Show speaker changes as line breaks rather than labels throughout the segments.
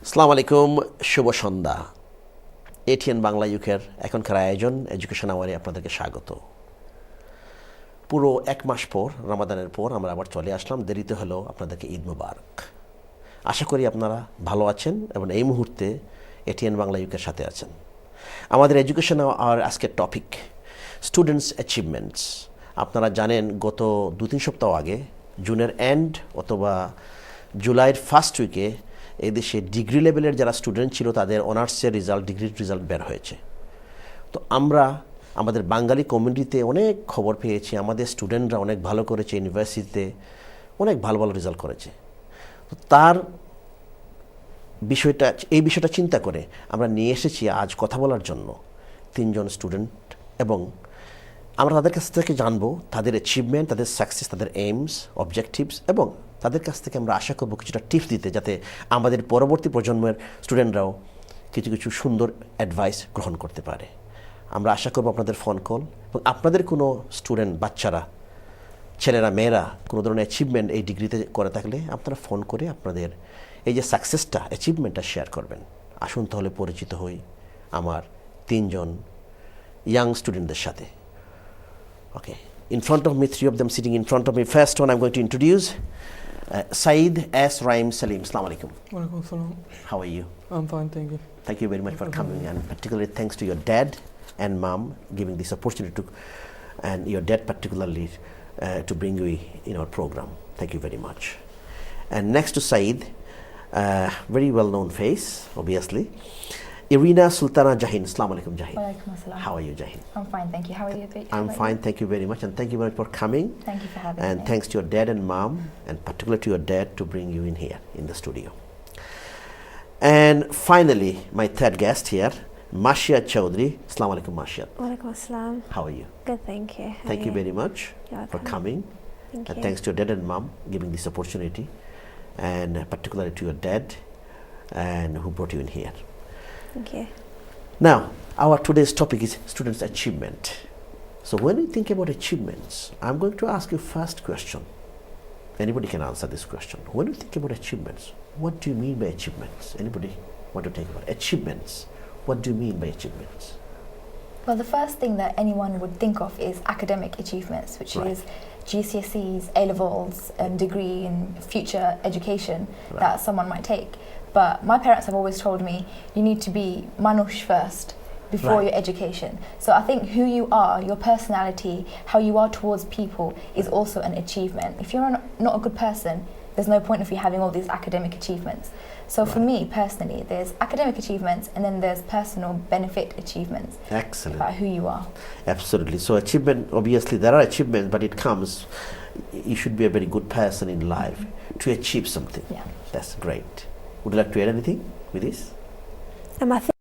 আসসালামু আলাইকুম, শুভ সন্ধ্যা। এটিএন বাংলা ইউকের এখনকার আয়োজন এডুকেশন আওয়ারে আপনাদেরকে স্বাগত। পুরো এক মাস পর, রমাদানের পর আমরা আবার চলে আসলাম। দেরিতে হলেও আপনাদেরকে ঈদ মুবারক। আশা করি আপনারা ভালো আছেন এবং এই মুহূর্তে এটিএন বাংলা ইউকের সাথে আছেন। আমাদের এডুকেশন আওয়ার আজকের টপিক স্টুডেন্টস অ্যাচিভমেন্টস। আপনারা জানেন গত 2-3 সপ্তাহ আগে জুনের এন্ড অথবা জুলাইয়ের ফার্স্ট উইকে এই দেশে ডিগ্রি লেভেলের যারা স্টুডেন্ট ছিল তাদের অনার্সের রেজাল্ট, ডিগ্রির রেজাল্ট বের হয়েছে। তো আমরা আমাদের বাঙালি কমিউনিটিতে অনেক খবর পেয়েছি, আমাদের স্টুডেন্টরা অনেক ভালো করেছে, ইউনিভার্সিটিতে অনেক ভালো ভালো রেজাল্ট করেছে। তো তার এই বিষয়টা চিন্তা করে আমরা নিয়ে এসেছি আজ কথা বলার জন্য 3 জন স্টুডেন্ট, এবং আমরা তাদের কাছ থেকে জানবো তাদের অ্যাচিভমেন্ট, তাদের সাকসেস, তাদের এইমস, অবজেক্টিভস, এবং তাদের কাছ থেকে আমরা আশা করবো কিছুটা টিপস দিতে, যাতে আমাদের পরবর্তী প্রজন্মের স্টুডেন্টরাও কিছু কিছু সুন্দর অ্যাডভাইস গ্রহণ করতে পারে। আমরা আশা করবো আপনাদের ফোন কল, এবং আপনাদের কোনো স্টুডেন্ট, বাচ্চারা, ছেলেরা, মেয়েরা কোনো ধরনের অ্যাচিভমেন্ট এই ডিগ্রিতে করে থাকলে আপনারা ফোন করে আপনাদের এই যে সাকসেসটা, অ্যাচিভমেন্টটা শেয়ার করবেন। আসুন তাহলে পরিচিত হই আমার 3 জন ইয়াং স্টুডেন্টদের সাথে। Okay, in front of me, 3 of them sitting in front of me. First one I'm going to introduce Saeed S. Raim Salim. Assalamu alaikum.
Walaikum salam.
How are you?
I'm fine, thank you.
Thank you very much for coming, and particularly thanks to your dad and mom giving this opportunity to, and your dad particularly to bring you in our program. Thank you very much. And next to Saeed, very well-known face, obviously, Irina Sultana Jahin. Assalamu alaikum, Jahin.
Walaikum assalam.
How are you, Jahin?
I'm fine, thank you. How are you?
I'm fine, thank you very much, and thank you very much for coming.
Thank you for having
And
me.
thanks to your dad and mom, and particularly to your dad, to bring you in here in the studio. And finally, my third guest here, Mashia Chowdhury. Assalamu alaikum, Mashia.
Walaikum assalam.
How are you?
Good, thank you. How
Thank
are
you very much
You're
for
welcome.
coming,
Thank
and
you.
thanks to your dad and mom giving this opportunity, and particularly to your dad, and who brought you in here.
Thank you.
Now, our today's topic is students' achievement. So when we think about achievements, I'm going to ask you first question. Anybody can answer this question. When you think about achievements, what do you mean by achievements? Anybody want to take about achievements? What do you mean by achievements?
Well, the first thing that anyone would think of is academic achievements, which
Right.
is GCSEs, A-levels, degree in future education
Right.
that someone might take. But my parents have always told me you need to be manush first before
Right.
your education. So I think who you are, your personality, how you are towards people is also an achievement. If you're not a good person, there's no point of you having all these academic achievements. So for
Right.
me personally, there's academic achievements and then there's personal benefit achievements
Excellent.
about who you are.
Absolutely. So achievement, obviously there are achievements, but it comes, you should be a very good person in life to achieve something.
Yeah.
That's great. Would you like to add anything with this?
I think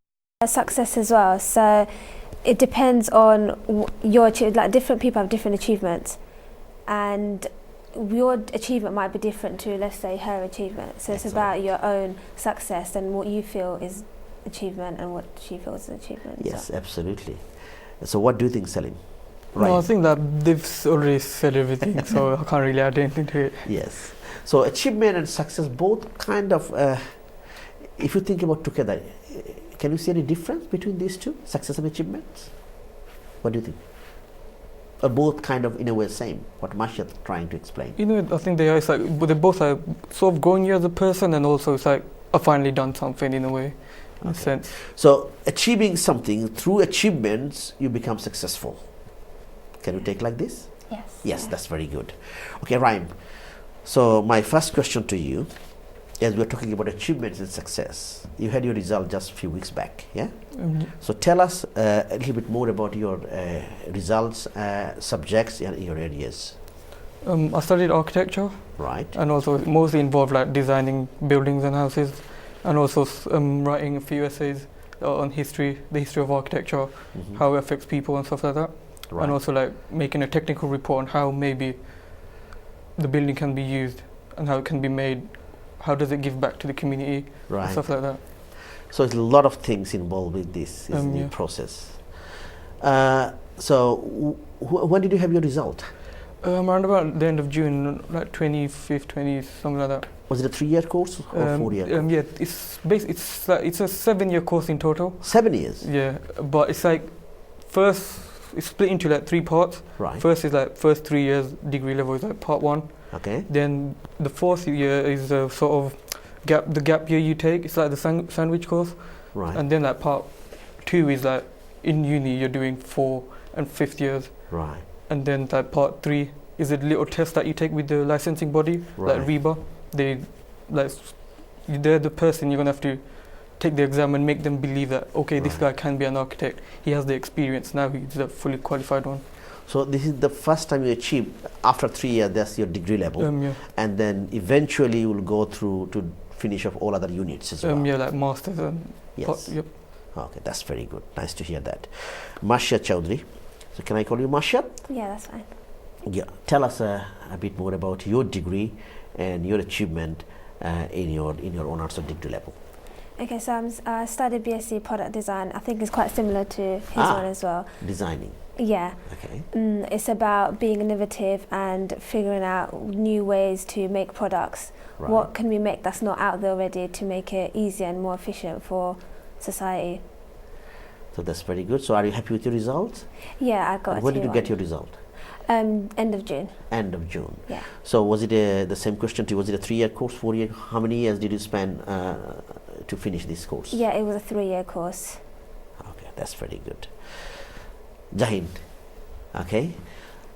success as well. So it depends on like different people have different achievements, and your achievement might be different to, let's say, her achievement. So it's
Excellent.
about your own success and what you feel is achievement and what she feels is achievement.
Yes, absolutely. So what do you think, Salim?
No, I think that they've already said everything, so I can't really add anything to it.
Yes. So achievement and success both kind of, if you think about together, can you see any difference between these two, success and achievements? What do you think? Or both kind of in a way same, what Masha is trying to explain?
You know, I think they are, it's like, but they both are sort of growing you as a person, and also it's like, I've finally done something in a way, in a
Okay.
sense.
So achieving something, through achievements, you become successful. Can you take like this?
Yes.
Yes, that's very good. Okay, Rhyme. So my first question to you, as we're talking about achievements and success, you had your result just a few weeks back, yeah? So tell us a little bit more about your results, subjects, and your areas,
I studied architecture,
right?
and also mostly involved like designing buildings and houses, and also writing a few essays on history, the history of architecture,
Mhm.
how it affects people and stuff like that.
Right.
And also like making a technical report on how maybe the building can be used and how it can be made, how does it give back to the community, and
Right.
stuff like that.
So it's a lot of things involved with this, isn't
Yeah.
it, process? So when did you have your result?
Around about the end of June, like 25th, 20th, something like that.
Was it a 3-year course or 4-year?
Yeah, it's a 7-year course in total.
7 years.
Yeah, but it's like first it's split into like 3 parts.
Right.
First is like first 3 years degree level is like part 1.
Okay.
Then the 4th year is sort of the gap year you take. It's like the sandwich course.
Right.
And then like part 2 is like in uni you're doing 4 and 5th years.
Right.
And then like part 3 is a little test that you take with the licensing body,
Right.
like REBA. They're the person you're gonna have to take the exam and make them believe that this
Right.
guy can be an architect. He has the experience now. He's a fully qualified one.
So this is the first time you achieve, after 3 years, that's your degree level.
Yeah.
And then eventually you will go through to finish off all other units as well.
Yeah, like masters and
Yes.
yep.
Okay, that's very good. Nice to hear that. Marcia Chowdhury. So can I call you Marcia?
Yeah, that's fine.
Yeah. Tell us a bit more about your degree and your achievement in your honors or degree level.
Okay, so I studied BSc Product Design. I think it's quite similar to his one as well.
Designing.
Yeah.
Okay.
It's about being innovative and figuring out new ways to make products.
Right.
What can we make that's not out there already to make it easier and more efficient for society?
So that's very good. So are you happy with your results?
Yeah, I got
And
a
when did you get
2-1.
your result?
End of June.
End of June.
Yeah.
So was it the same question to you? Was it a 3-year course, 4-year? How many years did you spend to finish this course?
Yeah, it was a 3-year course.
Okay, that's very good. Jahin. Okay.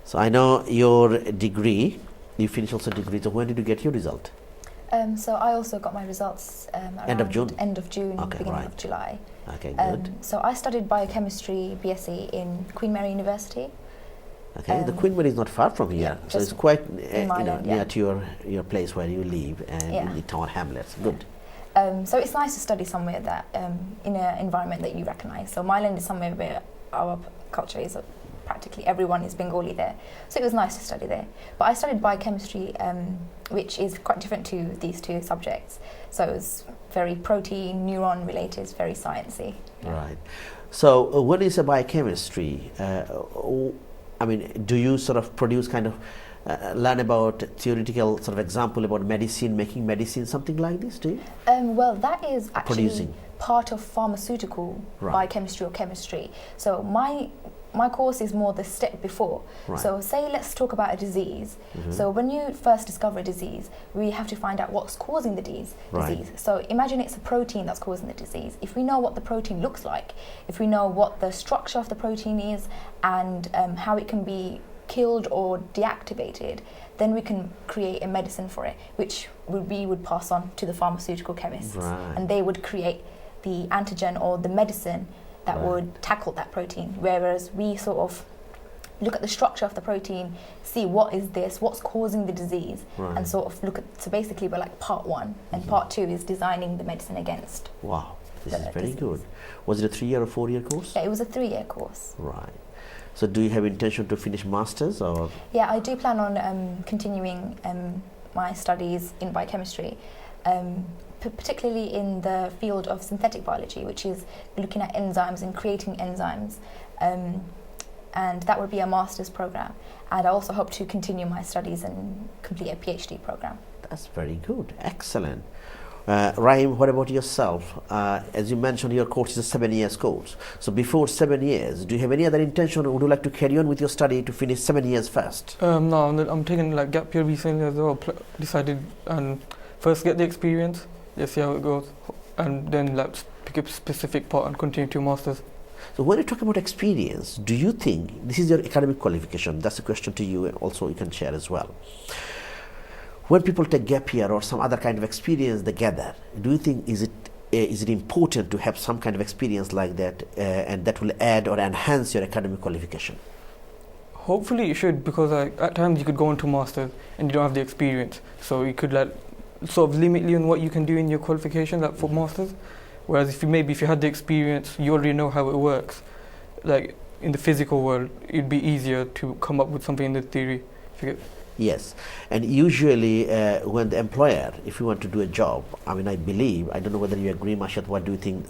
So I know your degree. You finished also degree. So when did you get your result?
So I also got my results
End of
around
June?
End of June,
Okay,
beginning
right.
of July.
Okay, good.
So I studied biochemistry BSc in Queen Mary University.
Okay, the Queen Mary is not far from here, so
just
it's quite
Ireland,
near
yeah.
to your place where you live and
Yeah.
in the town hamlets. Good.
So it's nice to study somewhere that in an environment that you recognise. So Mailand is somewhere where our culture is practically everyone is Bengali there. So it was nice to study there. But I studied biochemistry, which is quite different to these 2 subjects. So it was very protein, neuron related, very sciencey.
Right. So what is a biochemistry? I mean, do you sort of produce kind of learn about theoretical sort of example about medicine, making medicine, something like this, do you?
Well, that is actually
Producing.
part of pharmaceutical
Right.
biochemistry or chemistry. So my course is more the step before.
Right.
So say let's talk about a disease.
Mhm.
So when you first discover a disease, we have to find out what's causing the disease.
Right.
So imagine it's a protein that's causing the disease. If we know what the protein looks like, if we know what the structure of the protein is and how it can be killed or deactivated, then we can create a medicine for it, which we would pass on to the pharmaceutical chemists.
Right.
And they would create the antigen or the medicine that
Right.
would tackle that protein. Whereas we sort of look at the structure of the protein, see what is this, what's causing the disease,
Right.
and sort of look at, so basically we're like part 1, and part 2 is designing the medicine against.
Wow, this is
the
very
disease.
good. Was it a 3-year or 4-year course?
Yeah, it was a 3-year course.
Right. So do you have intention to finish masters or?
Yeah, I do plan on continuing my studies in biochemistry, particularly in the field of synthetic biology, which is looking at enzymes and creating enzymes. And that would be a master's program. And I also hope to continue my studies and complete a PhD program.
That's very good. Excellent. Rahim, what about yourself? As you mentioned, your course is a 7-year course. So before 7 years, do you have any other intention, or would you like to carry on with your study to finish 7 years first?
No, I'm taking like gap year recently as well. Decided and first get the experience, just see how it goes, and then like pick up a specific part and continue to masters.
So when you talk about experience, do you think this is your academic qualification? That's a question to you, and also you can share as well. When people take gap year or some other kind of experience they gather, do you think is it important to have some kind of experience like that, and that will add or enhance your academic qualification?
Hopefully it should, because at times you could go into masters and you don't have the experience, so you could like sort of limit you on what you can do in your qualification, like for masters. Whereas if you had the experience, you already know how it works. Like in the physical world, it'd be easier to come up with something in the theory. If you get
Yes, and usually when the employer, if you want to do a job, I mean, I believe, I don't know whether you agree, Mashad, what do you think?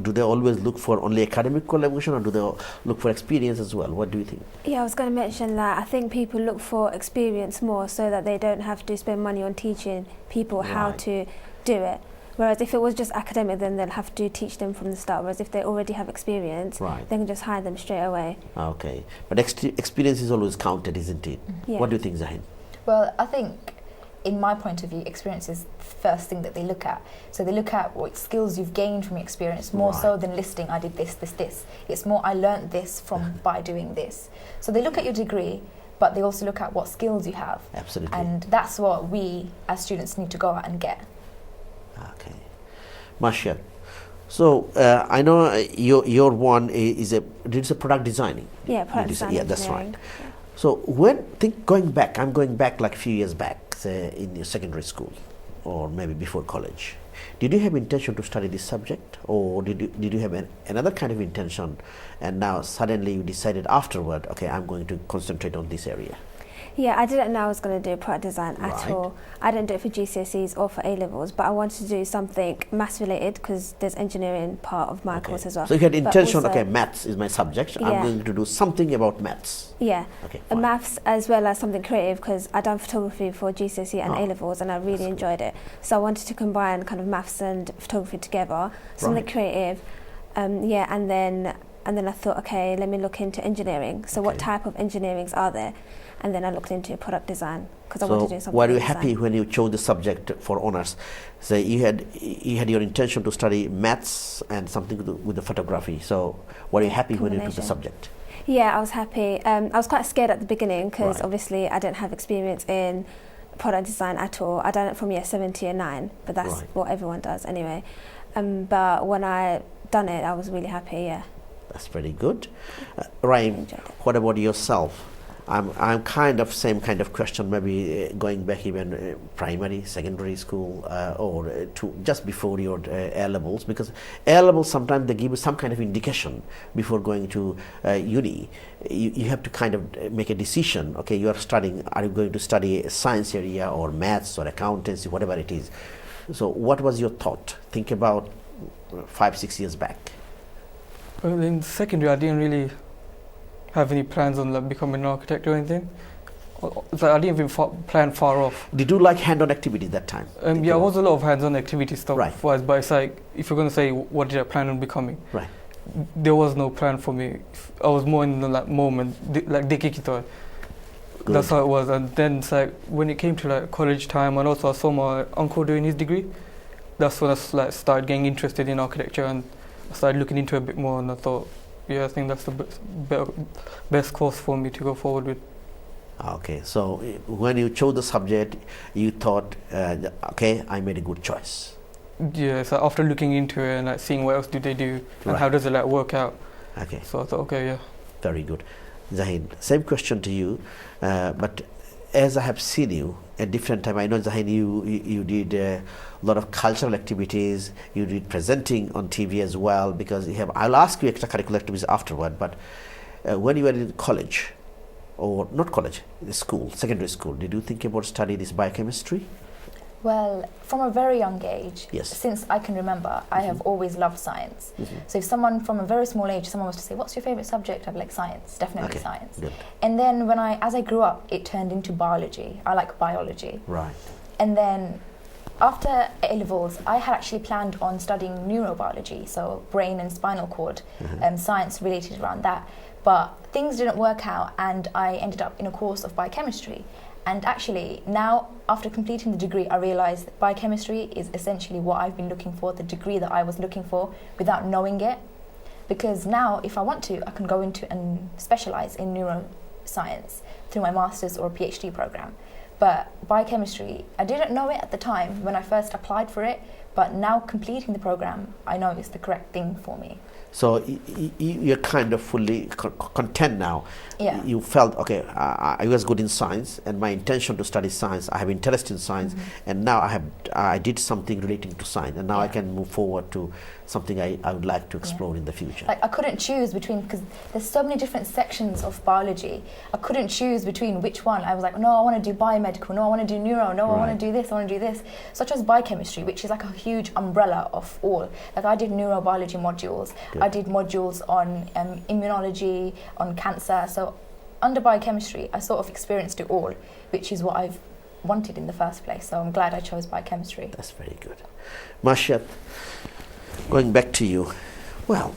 do they always look for only academic qualification, or do they look for experience as well? What do you think?
Yeah, I was going to mention that. I think people look for experience more so that they don't have to spend money on teaching people how
Right.
to do it. Whereas if it was just academic, then they'll have to teach them from the start. Whereas if they already have experience,
Right.
they can just hire them straight away.
Okay. But experience is always counted, isn't it?
Yeah.
What do you think, Zahin?
Well, I think, in my point of view, experience is the first thing that they look at. So they look at what skills you've gained from your experience, more so
Right.
than listing, I did this, this, this. It's more, I learnt this from by doing this. So they look at your degree, but they also look at what skills you have.
Absolutely.
And that's what we, as students, need to go out and get.
Okay. Marcia, so I know your one is a product designing.
Yeah, product design.
Yeah, that's right.
engineering.
So I'm going back like a few years back, say in your secondary school, or maybe before college. Did you have intention to study this subject, or did you have another kind of intention, and now suddenly you decided afterward, okay, I'm going to concentrate on this area?
Yeah, I didn't know I was going to do product design at
Right.
all. I didn't do it for GCSEs or for A-levels, but I wanted to do something maths related because there's engineering part of my
Okay.
course as well.
So you had
But
intention,
also-
okay, maths is my subject. I'm
Yeah.
going to do something about maths.
Yeah,
Okay,
and
fine.
maths as well as something creative because I done photography for GCSE and
Oh,
A-levels and I really
that's cool.
enjoyed it. So I wanted to combine kind of maths and photography together, something
Right.
creative. Yeah, and then I thought, okay, let me look into engineering. So what
Okay.
type of engineerings are there? And then I looked into product design because I wanted to do
So
something.
were you
with design.
happy when you chose the subject for honors? So you had your intention to study maths and something to do with the photography. So were you happy when you took the
Combination.
subject?
Yeah, I was happy. I was quite scared at the beginning because
Right.
obviously I didn't have experience in product design at all. I done it from year 7 to year 9, but that's
Right.
what everyone does anyway. But when I done it, I was really happy. Yeah,
That's very good.
I
Raim,
enjoyed it.
what about yourself? I'm kind of same kind of question, maybe going back even primary, secondary school, or to just before your A levels, because A levels sometimes they give you some kind of indication before going to uni. You have to kind of make a decision. Okay, you are studying. Are you going to study a science area or maths or accountancy, whatever it is? So, what was your thought? Think about 5-6 years back.
Well, in secondary, I didn't really have any plans on like becoming an architect or anything. It's like I didn't even plan far off.
Did you like hand-on activity that time?
Yeah, it was a lot of hands-on activity stuff
Right.
wise, but it's like if you're going to say what did I plan on becoming,
Right.
there was no plan for me. I was more in the like moment, like dekikito.
Good.
That's how it was. And then it's like when it came to like college time, and also I saw my uncle doing his degree. That's when I like started getting interested in architecture, and I started looking into it a bit more. And I thought, yeah, I think that's the best course for me to go forward with.
Okay, so when you chose the subject, you thought, okay, I made a good choice.
Yeah, so after looking into it and like seeing what else do they do and
Right.
how does it like work out,
Okay,
so I thought, okay, yeah.
very good. Zahin, same question to you, but as I have seen you at different time, I know Zahin, you did a lot of cultural activities, you did presenting on TV as well, because you have, I'll ask you extracurricular activities afterward, but when you were in college, or not college, school, secondary school, did you think about study this biochemistry?
Well, from a very young age,
Yes.
since I can remember, I have always loved science. So if someone from a very small age, someone was to say, what's your favourite subject? I'd be like, science, definitely
Okay,
science.
good.
And then as I grew up, it turned into biology. I like biology.
Right.
And then after A-levels, I had actually planned on studying neurobiology, so brain and spinal cord, science related around that. But things didn't work out, and I ended up in a course of biochemistry. And actually, now, after completing the degree, I realised that biochemistry is essentially what I've been looking for, the degree that I was looking for without knowing it. Because now, if I want to, I can go into and specialise in neuroscience through my master's or PhD programme. But biochemistry, I didn't know it at the time when I first applied for it, but now completing the programme, I know it's the correct thing for me.
So you're kind of fully content now.
Yeah.
You felt, okay, I was good in science, and my intention to study science, I have interest in science, and now I did something relating to science, and now I
Yeah.
can move forward to something I would like to explore in the future.
Like I couldn't choose between, because there's so many different sections of biology. I couldn't choose between which one. I was like, no, I want to do biomedical. No, I want to do neuro. No, I
Right.
want to do this. I want to do this. Such as biochemistry, which is like a huge umbrella of all. Like I did neurobiology modules,
Good.
I did modules on immunology, on cancer. So under biochemistry, I sort of experienced it all, which is what I've wanted in the first place. So I'm glad I chose biochemistry.
That's very good. Marshad, going back to you, well,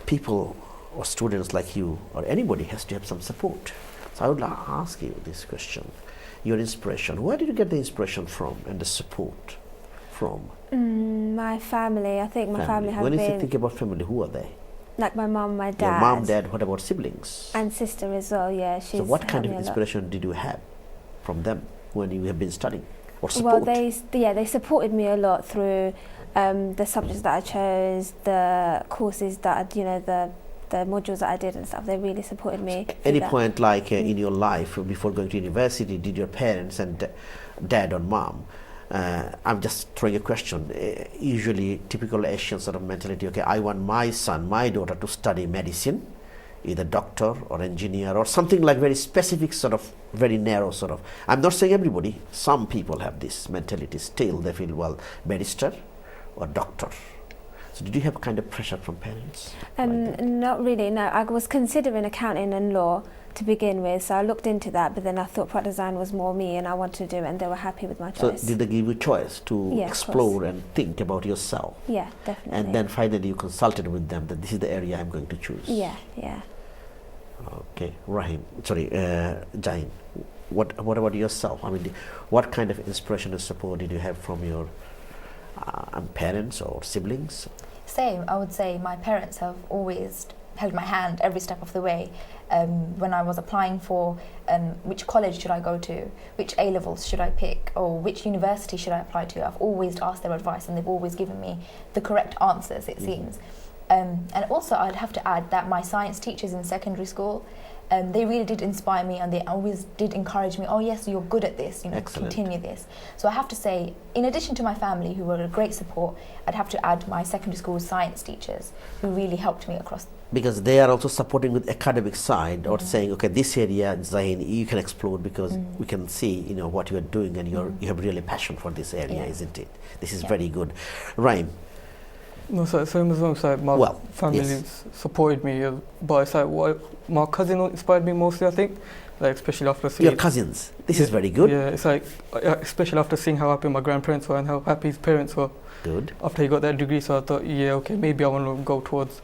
people or students like you or anybody has to have some support. So I would like to ask you this question. Your inspiration, where did you get the inspiration from and the support from?
My family. I think my family have
When you
been
think about family, who are they?
like my mum, my dad,
Your mom, dad, what about siblings?
and sister as well. Yeah, she's
So what kind
helped
of
me a lot.
inspiration did you have from them when you have been studying? Or
Well,
support?
they supported me a lot through the subjects that I chose, the courses that the modules that I did and stuff. They really supported me. through
Any
that.
point like in your life before going to university, did your parents and dad or mom, I'm just throwing a question, usually typical Asian sort of mentality, okay, I want my son, my daughter to study medicine, either doctor or engineer or something like very specific sort of, very narrow sort of. I'm not saying everybody, some people have this mentality still, they feel, well, barrister or doctor. So did you have kind of pressure from parents? like that?
Not really, no. I was considering accounting and law to begin with, so I looked into that, but then I thought product design was more me and I wanted to do it, and they were happy with my
So
choice.
did they give you choice to
Yeah, of
explore and think about yourself?
Yeah, definitely.
And then finally you consulted with them that this is the area I'm going to choose.
Yeah, yeah.
Okay, Jain, what about yourself? I mean, what kind of inspiration and support did you have from your parents or siblings?
Same, I would say my parents have always held my hand every step of the way. When I was applying for which college should I go to, which A-levels should I pick, or which university should I apply to, I've always asked their advice and they've always given me the correct answers, it seems. And also I'd have to add that my science teachers in secondary school, they really did inspire me and they always did encourage me, oh yes, you're good at this,
Excellent.
continue this. So I have to say, in addition to my family who were a great support, I'd have to add my secondary school science teachers who really helped me across.
Because they are also supporting with academic side or saying, okay, this area, Zain, you can explore because we can see, what you are doing and you have really passion for this area,
Yeah.
isn't it? This is
Yeah.
very good. Raim,
No, so same as well. So my
Well,
family
yes.
supported me, but it's like my cousin inspired me mostly. I think, like especially after seeing
your cousins, this is very good.
Yeah, it's like especially after seeing how happy my grandparents were and how happy his parents were
Good.
after he got that degree. So I thought, yeah, okay, maybe I want to go towards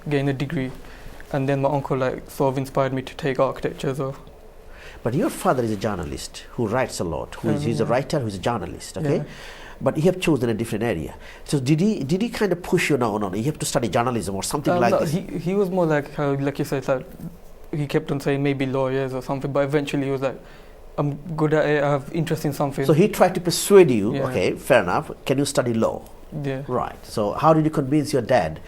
getting a degree. And then my uncle sort of inspired me to take architecture as well.
But your father is a journalist who writes a lot. He's a writer, who's a journalist. Okay.
Yeah.
But you have chosen a different area. So did he kind of push you? No, you have to study journalism or something like
No,
this?
he was more like how, like you said, like he kept on saying maybe lawyers or something, but eventually he was like, I'm good at it, I have interest in something.
So he tried to persuade you,
Yeah.
okay, fair enough, can you study law?
Yeah.
Right. So how did you convince your dad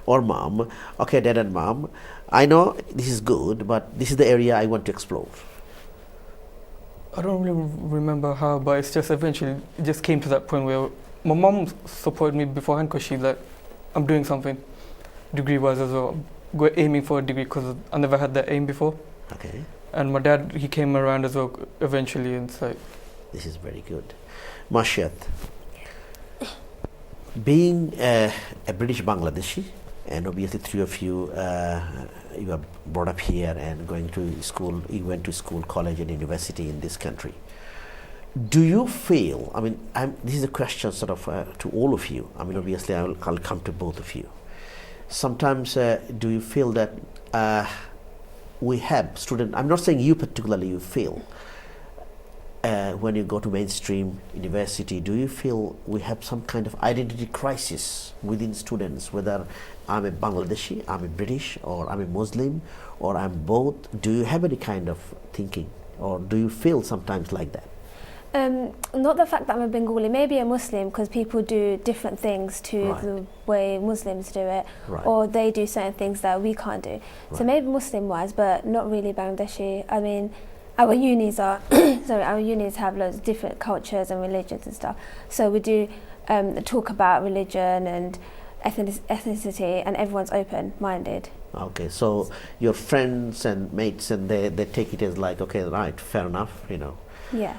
or mom? Okay, dad and mom, I know this is good, but this is the area I want to explore.
I don't really remember how, but it's just eventually it just came to that point where my mom supported me beforehand because she's like, I'm doing something degree-wise as well. Aiming for a degree because I never had that aim before.
Okay.
And my dad, he came around as well eventually, and it's like,
This is very good. Marshad, being a British Bangladeshi, and obviously three of you, you are brought up here and going to school, you went to school, college and university in this country. Do you feel, I mean, this is a question sort of to all of you. I mean, obviously I'll come to both of you. Sometimes do you feel that we have students, I'm not saying you particularly, you feel, when you go to mainstream university, do you feel we have some kind of identity crisis within students, whether I'm a Bangladeshi, I'm a British, or I'm a Muslim, or I'm both? Do you have any kind of thinking, or do you feel sometimes like that?
Not the fact that I'm a Bengali, maybe a Muslim, because people do different things to
Right.
the way Muslims do it,
Right.
or they do certain things that we can't do. So
Right.
maybe Muslim-wise, but not really Bangladeshi. I mean, our unis are, our unis have loads of different cultures and religions and stuff. So we do talk about religion and ethnicity, and everyone's open-minded.
Okay, so your friends and mates, and they take it as like, okay, right, fair enough,
Yeah.